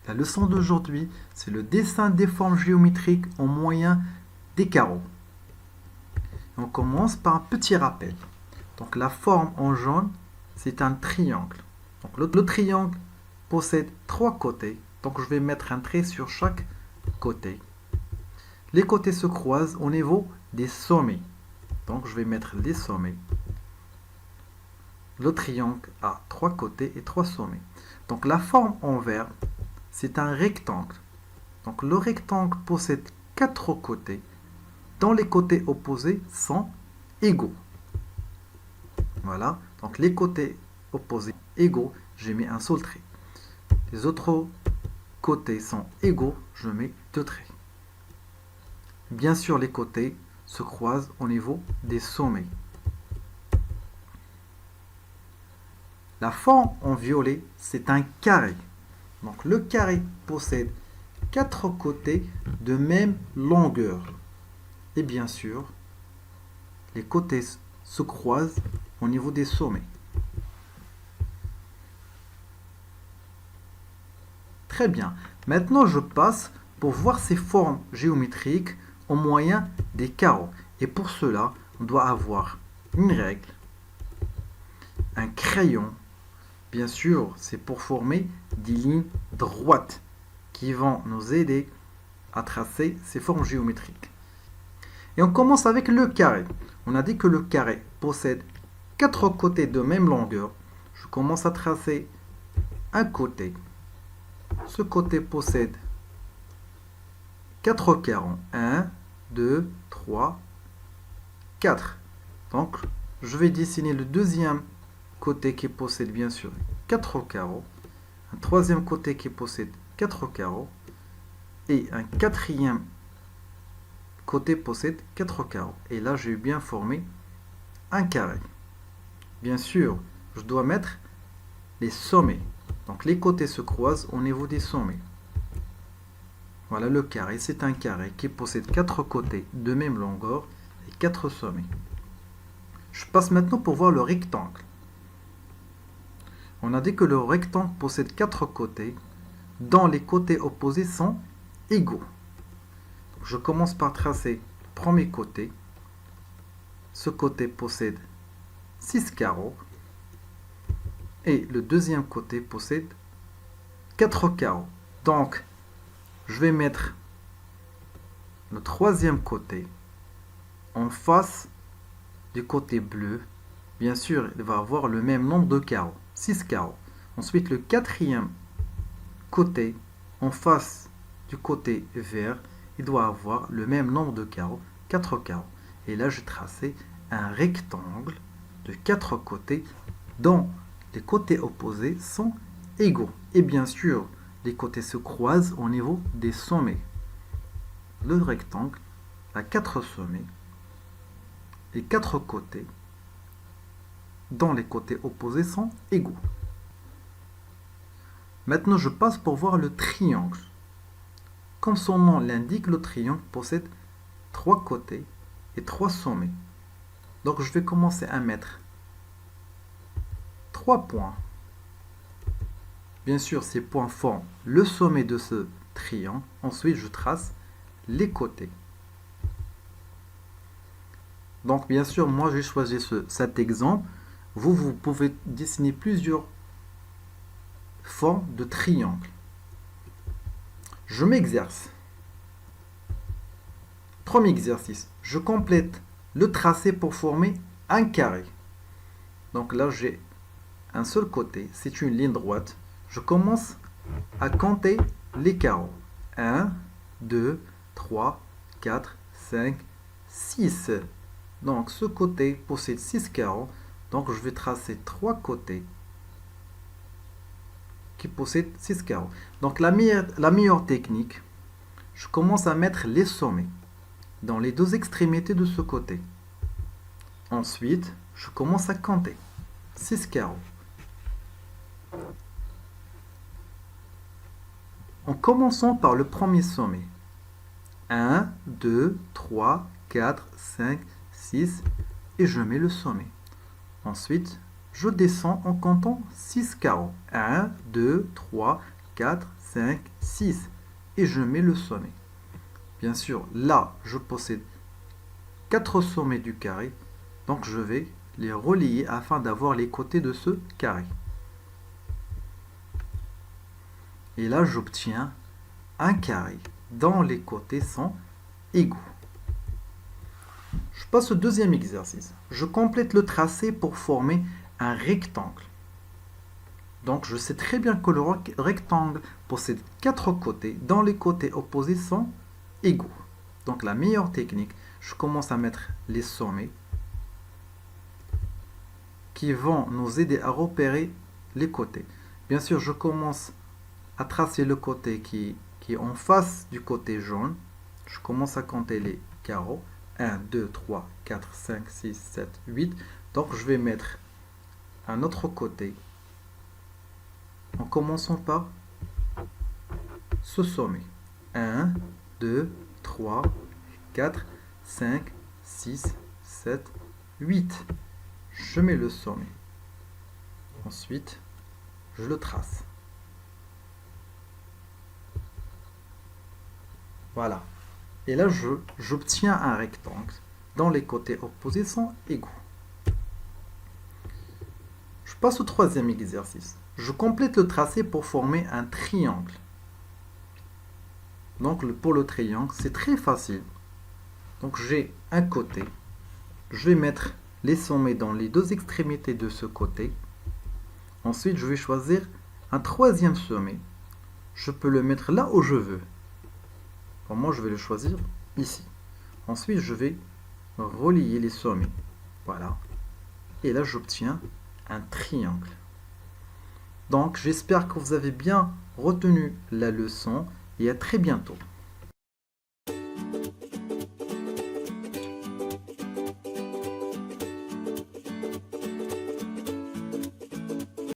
La leçon d'aujourd'hui, c'est le dessin des formes géométriques au moyen des carreaux. On commence par un petit rappel. Donc la forme en jaune, c'est un triangle. Donc le triangle possède trois côtés. Donc je vais mettre un trait sur chaque côté. Les côtés se croisent au niveau des sommets. Donc je vais mettre les sommets. Le triangle a trois côtés et trois sommets. Donc la forme en vert, c'est un rectangle. Donc le rectangle possède quatre côtés, dont les côtés opposés sont égaux. Voilà, donc les côtés opposés égaux, j'ai mis un seul trait. Les autres côtés sont égaux, je mets deux traits. Bien sûr, les côtés se croisent au niveau des sommets. La forme en violet, c'est un carré. Donc le carré possède quatre côtés de même longueur. Et bien sûr, les côtés se croisent au niveau des sommets. Très bien. Maintenant, je passe pour voir ces formes géométriques au moyen des carreaux. Et pour cela, on doit avoir une règle, un crayon. Bien sûr, c'est pour former des lignes droites qui vont nous aider à tracer ces formes géométriques. Et on commence avec le carré. On a dit que le carré possède quatre côtés de même longueur. Je commence à tracer un côté. Ce côté possède quatre carreaux. 1, 2, 3, 4. Donc, je vais dessiner le deuxième côté qui possède bien sûr 4 carreaux. Un troisième côté qui possède 4 carreaux. Et un quatrième côté possède 4 carreaux. Et là, j'ai bien formé un carré. Bien sûr, je dois mettre les sommets. Donc les côtés se croisent au niveau des sommets. Voilà le carré, c'est un carré qui possède 4 côtés de même longueur et 4 sommets. Je passe maintenant pour voir le rectangle. On a dit que le rectangle possède 4 côtés, dont les côtés opposés sont égaux. Je commence par tracer le premier côté. Ce côté possède 6 carreaux. Et le deuxième côté possède 4 carreaux. Donc, je vais mettre le troisième côté en face du côté bleu. Bien sûr, il va avoir le même nombre de carreaux, 6 carreaux. Ensuite, le quatrième côté en face du côté vert, il doit avoir le même nombre de carreaux, 4 carreaux. Et là, je tracé un rectangle de 4 côtés dont les côtés opposés sont égaux. Et bien sûr, les côtés se croisent au niveau des sommets. Le rectangle a 4 sommets et 4 côtés dont les côtés opposés sont égaux. Maintenant, je passe pour voir le triangle. Comme son nom l'indique, le triangle possède 3 côtés et 3 sommets. Donc, je vais commencer à mettre 3 points. Bien sûr, ces points forment le sommet de ce triangle. Ensuite, je trace les côtés. Donc, bien sûr, moi, j'ai choisi cet exemple. Vous pouvez dessiner plusieurs formes de triangle. Je m'exerce. Premier exercice. Je complète le tracé pour former un carré. Donc là, j'ai un seul côté. C'est une ligne droite. Je commence à compter les carreaux. 1, 2, 3, 4, 5, 6. Donc ce côté possède 6 carreaux. Donc je vais tracer 3 côtés qui possèdent 6 carreaux. Donc la meilleure technique, je commence à mettre les sommets dans les deux extrémités de ce côté. Ensuite, je commence à compter 6 carreaux. En commençant par le premier sommet. 1, 2, 3, 4, 5, 6 et je mets le sommet. Ensuite, je descends en comptant 6 carreaux. 1, 2, 3, 4, 5, 6. Et je mets le sommet. Bien sûr, là, je possède 4 sommets du carré. Donc je vais les relier afin d'avoir les côtés de ce carré. Et là, j'obtiens un carré dont les côtés sont égaux. Je passe au deuxième exercice. Je complète le tracé pour former un rectangle. Donc je sais très bien que le rectangle possède 4 côtés dont les côtés opposés sont égaux. Donc la meilleure technique, je commence à mettre les sommets qui vont nous aider à repérer les côtés. Bien sûr, je commence à tracer le côté qui est en face du côté jaune. Je commence à compter les carreaux. 1, 2, 3, 4, 5, 6, 7, 8. Donc je vais mettre un autre côté en commençant par ce sommet. 1, 2, 3, 4, 5, 6, 7, 8. Je mets le sommet. Ensuite, je le trace. Voilà. Et là, j'obtiens un rectangle dont les côtés opposés sont égaux. Je passe au troisième exercice. Je complète le tracé pour former un triangle. Donc pour le triangle, c'est très facile. Donc j'ai un côté. Je vais mettre les sommets dans les deux extrémités de ce côté. Ensuite, je vais choisir un troisième sommet. Je peux le mettre là où je veux. Pour moi, je vais le choisir ici. Ensuite, je vais relier les sommets. Voilà. Et là, j'obtiens un triangle. Donc, j'espère que vous avez bien retenu la leçon et à très bientôt.